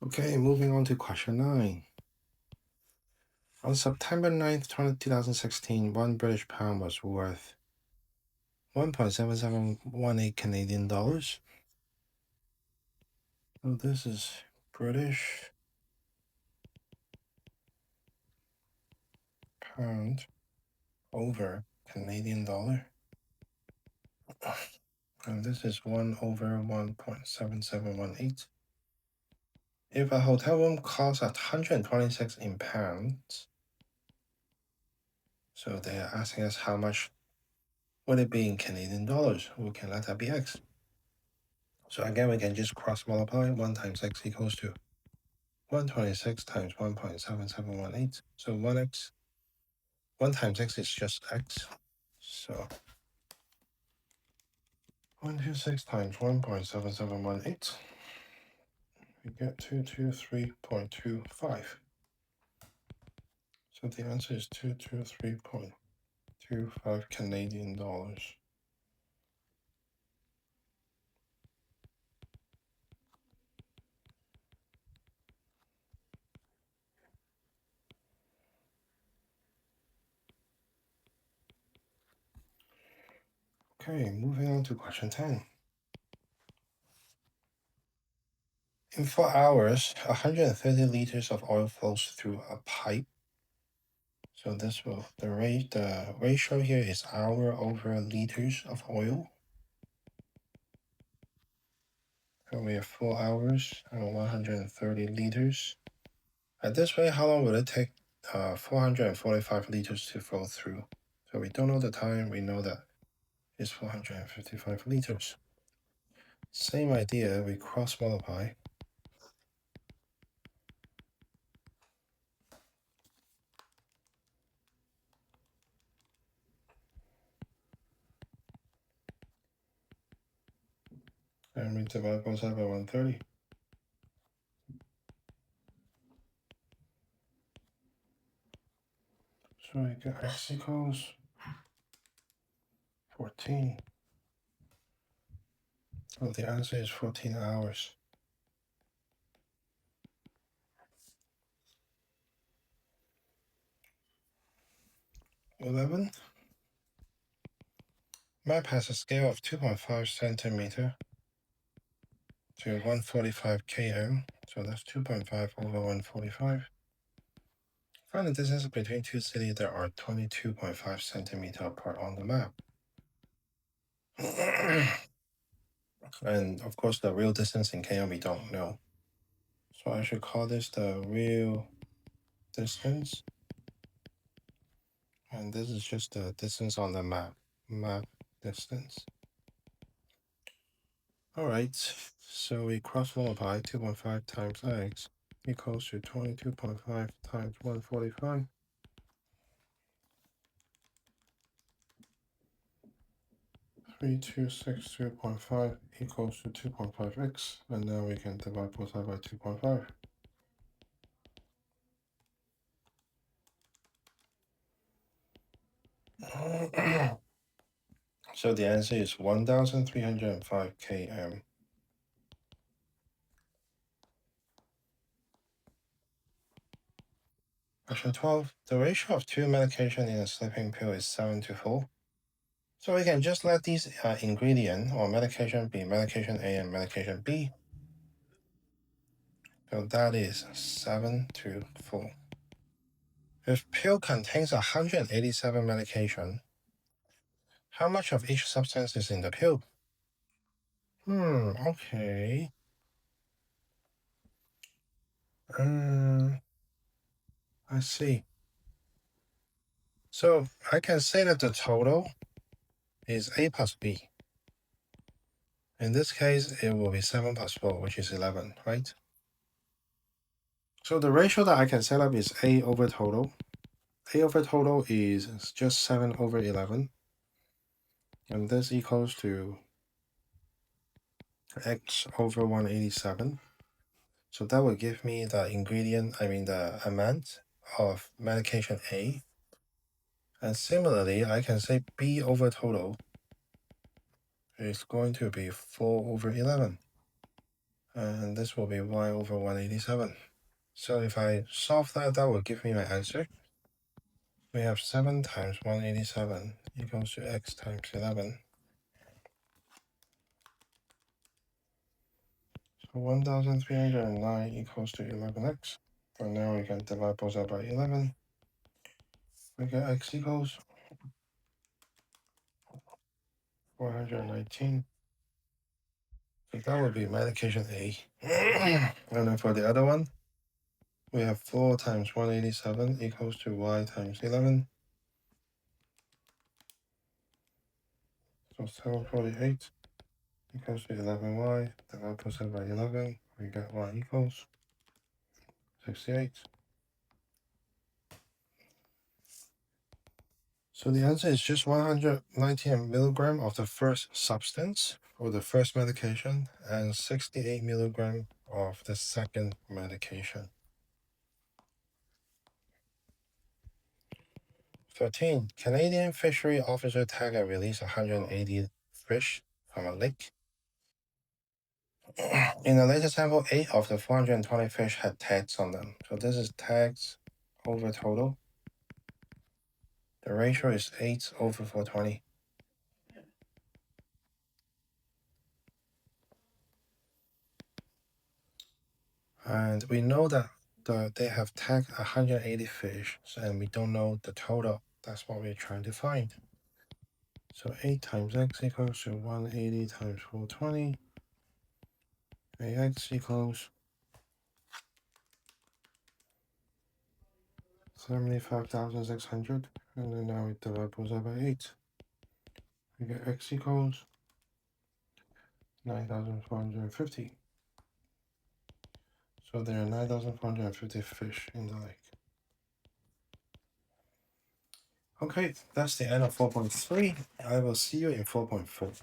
Okay, moving on to question 9. On September 9th, 2016, one British pound was worth 1.7718 Canadian dollars. So this is British pound over Canadian dollar. And this is 1 over 1.7718. If a hotel room costs 126 in pounds, so they're asking us how much would it be in Canadian dollars? We can let that be x. So again, we can just cross multiply. 1 times x equals to 126 times 1.7718. So 1x, 1 times x is just x. So 126 times 1.7718, we get 223.25. So the answer is 223.25 Canadian dollars. Okay, moving on to question 10. In 4 hours, 130 liters of oil flows through a pipe. So this will the ratio here is hour over liters of oil. So we have 4 hours and 130 liters. At this rate, how long will it take 445 liters to flow through? So we don't know the time, we know that it's 455 liters. Same idea, we cross multiply. And we divide both sides by 130. So we get x equals 14. So the answer is 14 hours. 11. Map has a scale of 2.5 centimeter to 145 km. So that's 2.5 over 145. Find the distance between two cities that are 22.5 centimeter apart on the map. And of course, the real distance in km we don't know. So I should call this the real distance. And this is just the distance on the map. Map distance. Alright, so we cross multiply 2.5 times x equals to 22.5 times 145. 3262.5 equals to 2.5x, and now we can divide both sides by 2.5. So the answer is 1,305 km. Question 12. The ratio of 2 medication in a sleeping pill is 7 to 4. So we can just let these ingredient or medication be medication A and medication B. So that is 7 to 4. If pill contains 187 medication, how much of each substance is in the pill? Okay. I see. So I can say that the total is A plus B. In this case, it will be 7 plus 4, which is 11, right? So the ratio that I can set up is A over total. A over total is just 7 over 11. And this equals to X over 187. So that will give me the the amount of medication A. And similarly, I can say B over total is going to be 4 over 11. And this will be y over 187. So if I solve that, that will give me my answer. We have 7 times 187 equals to x times 11. So 1309 equals to 11x. And now we can divide both out by 11. We get x equals 419. So that would be medication A. And then for the other one, we have 4 times 187 equals to y times 11. So 748 equals to 11y. Divide both out by 11. We get y equals 68. So the answer is just 119 milligram of the first substance or the first medication and 68 milligram of the second medication. 13. Canadian fishery officer tag and release 180 fish from a lake. In the latest sample, 8 of the 420 fish had tags on them. So this is tags over total. The ratio is 8 over 420. And we know that they have tagged 180 fish, and we don't know the total. That's what we're trying to find. So 8 times x equals to 180 times 420. Ax equals 75,600. And then now we divide both by 8. We get x equals 9,450. So there are 9,450 fish in the lake. Okay, that's the end of 4.3. I will see you in 4.4.